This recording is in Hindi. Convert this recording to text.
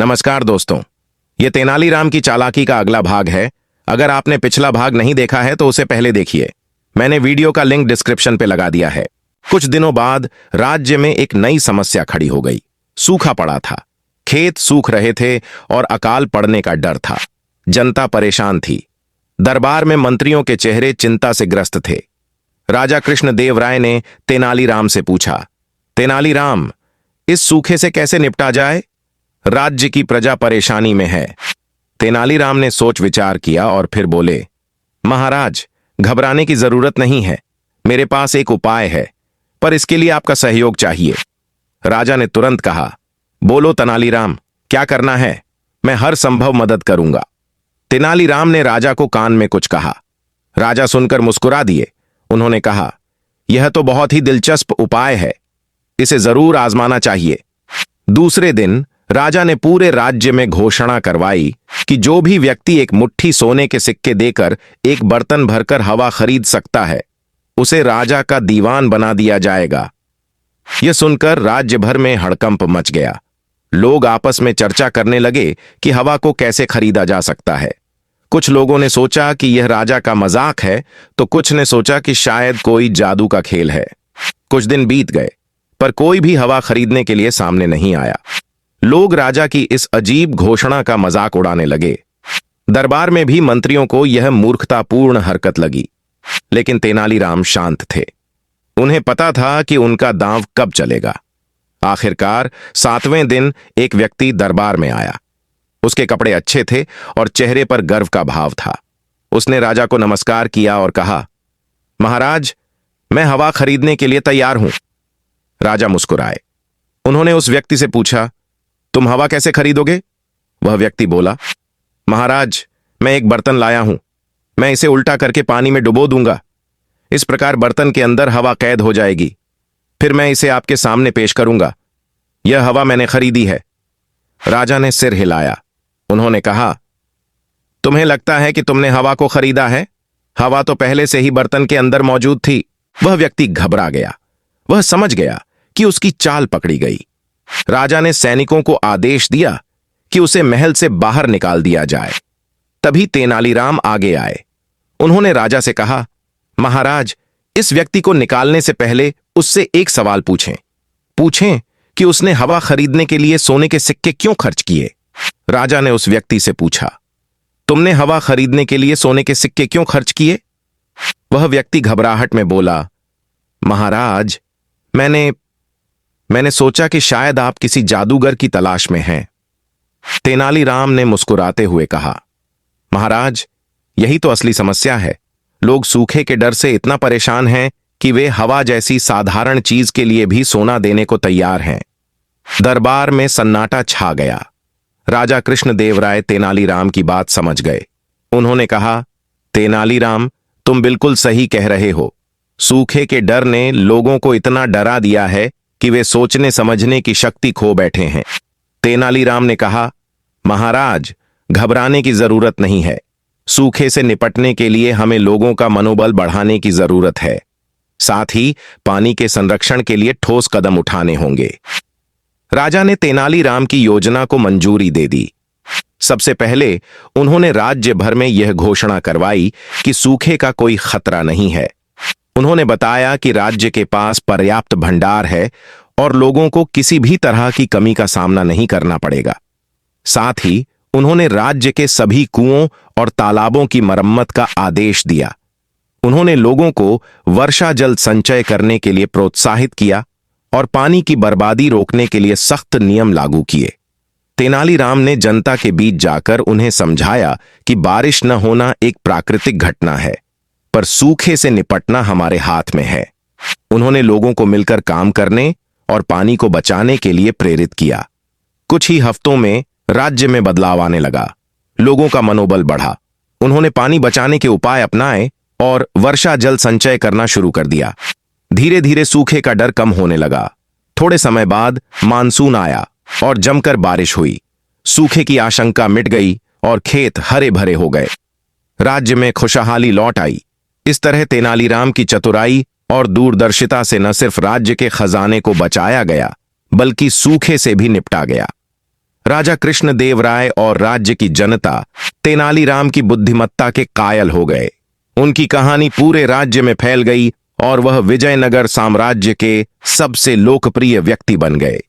नमस्कार दोस्तों, ये तेनालीराम की चालाकी का अगला भाग है। अगर आपने पिछला भाग नहीं देखा है तो उसे पहले देखिए। मैंने वीडियो का लिंक डिस्क्रिप्शन पे लगा दिया है। कुछ दिनों बाद राज्य में एक नई समस्या खड़ी हो गई। सूखा पड़ा था, खेत सूख रहे थे और अकाल पड़ने का डर था। जनता परेशान थी। दरबार में मंत्रियों के चेहरे चिंता से ग्रस्त थे। राजा कृष्णदेव राय ने तेनालीराम से पूछा, तेनालीराम, इस सूखे से कैसे निपटा जाए? राज्य की प्रजा परेशानी में है। तेनालीराम ने सोच विचार किया और फिर बोले, महाराज, घबराने की जरूरत नहीं है। मेरे पास एक उपाय है, पर इसके लिए आपका सहयोग चाहिए। राजा ने तुरंत कहा, बोलो तेनालीराम, क्या करना है? मैं हर संभव मदद करूंगा। तेनालीराम ने राजा को कान में कुछ कहा। राजा सुनकर मुस्कुरा दिए। उन्होंने कहा, यह तो बहुत ही दिलचस्प उपाय है, इसे जरूर आजमाना चाहिए। दूसरे दिन राजा ने पूरे राज्य में घोषणा करवाई कि जो भी व्यक्ति एक मुट्ठी सोने के सिक्के देकर एक बर्तन भरकर हवा खरीद सकता है, उसे राजा का दीवान बना दिया जाएगा। यह सुनकर राज्य भर में हड़कंप मच गया। लोग आपस में चर्चा करने लगे कि हवा को कैसे खरीदा जा सकता है। कुछ लोगों ने सोचा कि यह राजा का मजाक है, तो कुछ ने सोचा कि शायद कोई जादू का खेल है। कुछ दिन बीत गए, पर कोई भी हवा खरीदने के लिए सामने नहीं आया। लोग राजा की इस अजीब घोषणा का मजाक उड़ाने लगे। दरबार में भी मंत्रियों को यह मूर्खतापूर्ण हरकत लगी, लेकिन तेनालीराम शांत थे। उन्हें पता था कि उनका दांव कब चलेगा। आखिरकार 7वें दिन एक व्यक्ति दरबार में आया। उसके कपड़े अच्छे थे और चेहरे पर गर्व का भाव था। उसने राजा को नमस्कार किया और कहा, महाराज, मैं हवा खरीदने के लिए तैयार हूं। राजा मुस्कुराए। उन्होंने उस व्यक्ति से पूछा, तुम हवा कैसे खरीदोगे? वह व्यक्ति बोला, महाराज, मैं एक बर्तन लाया हूं। मैं इसे उल्टा करके पानी में डुबो दूंगा। इस प्रकार बर्तन के अंदर हवा कैद हो जाएगी। फिर मैं इसे आपके सामने पेश करूंगा। यह हवा मैंने खरीदी है। राजा ने सिर हिलाया। उन्होंने कहा, तुम्हें लगता है कि तुमने हवा को खरीदा है? हवा तो पहले से ही बर्तन के अंदर मौजूद थी। वह व्यक्ति घबरा गया। वह समझ गया कि उसकी चाल पकड़ी गई। राजा ने सैनिकों को आदेश दिया कि उसे महल से बाहर निकाल दिया जाए। तभी तेनालीराम आगे आए। उन्होंने राजा से कहा, महाराज, इस व्यक्ति को निकालने से पहले उससे एक सवाल पूछें कि उसने हवा खरीदने के लिए सोने के सिक्के क्यों खर्च किए। राजा ने उस व्यक्ति से पूछा, तुमने हवा खरीदने के लिए सोने के सिक्के क्यों खर्च किए? वह व्यक्ति घबराहट में बोला, महाराज, मैंने सोचा कि शायद आप किसी जादूगर की तलाश में हैं। तेनालीराम ने मुस्कुराते हुए कहा, महाराज, यही तो असली समस्या है। लोग सूखे के डर से इतना परेशान हैं कि वे हवा जैसी साधारण चीज के लिए भी सोना देने को तैयार हैं। दरबार में सन्नाटा छा गया। राजा कृष्णदेव राय तेनालीराम की बात समझ गए। उन्होंने कहा, तेनालीराम, तुम बिल्कुल सही कह रहे हो। सूखे के डर ने लोगों को इतना डरा दिया है कि वे सोचने समझने की शक्ति खो बैठे हैं। तेनालीराम ने कहा, महाराज, घबराने की जरूरत नहीं है। सूखे से निपटने के लिए हमें लोगों का मनोबल बढ़ाने की जरूरत है। साथ ही पानी के संरक्षण के लिए ठोस कदम उठाने होंगे। राजा ने तेनालीराम की योजना को मंजूरी दे दी। सबसे पहले उन्होंने राज्य भर में यह घोषणा करवाई कि सूखे का कोई खतरा नहीं है। उन्होंने बताया कि राज्य के पास पर्याप्त भंडार है और लोगों को किसी भी तरह की कमी का सामना नहीं करना पड़ेगा। साथ ही उन्होंने राज्य के सभी कुओं और तालाबों की मरम्मत का आदेश दिया। उन्होंने लोगों को वर्षा जल संचय करने के लिए प्रोत्साहित किया और पानी की बर्बादी रोकने के लिए सख्त नियम लागू किए। तेनालीराम ने जनता के बीच जाकर उन्हें समझाया कि बारिश न होना एक प्राकृतिक घटना है, पर सूखे से निपटना हमारे हाथ में है। उन्होंने लोगों को मिलकर काम करने और पानी को बचाने के लिए प्रेरित किया। कुछ ही हफ्तों में राज्य में बदलाव आने लगा। लोगों का मनोबल बढ़ा। उन्होंने पानी बचाने के उपाय अपनाए और वर्षा जल संचय करना शुरू कर दिया। धीरे धीरे सूखे का डर कम होने लगा। थोड़े समय बाद मानसून आया और जमकर बारिश हुई। सूखे की आशंका मिट गई और खेत हरे भरे हो गए। राज्य में खुशहाली लौट आई। इस तरह तेनालीराम की चतुराई और दूरदर्शिता से न सिर्फ राज्य के खजाने को बचाया गया, बल्कि सूखे से भी निपटा गया। राजा कृष्णदेव राय और राज्य की जनता तेनालीराम की बुद्धिमत्ता के कायल हो गए। उनकी कहानी पूरे राज्य में फैल गई और वह विजयनगर साम्राज्य के सबसे लोकप्रिय व्यक्ति बन गए।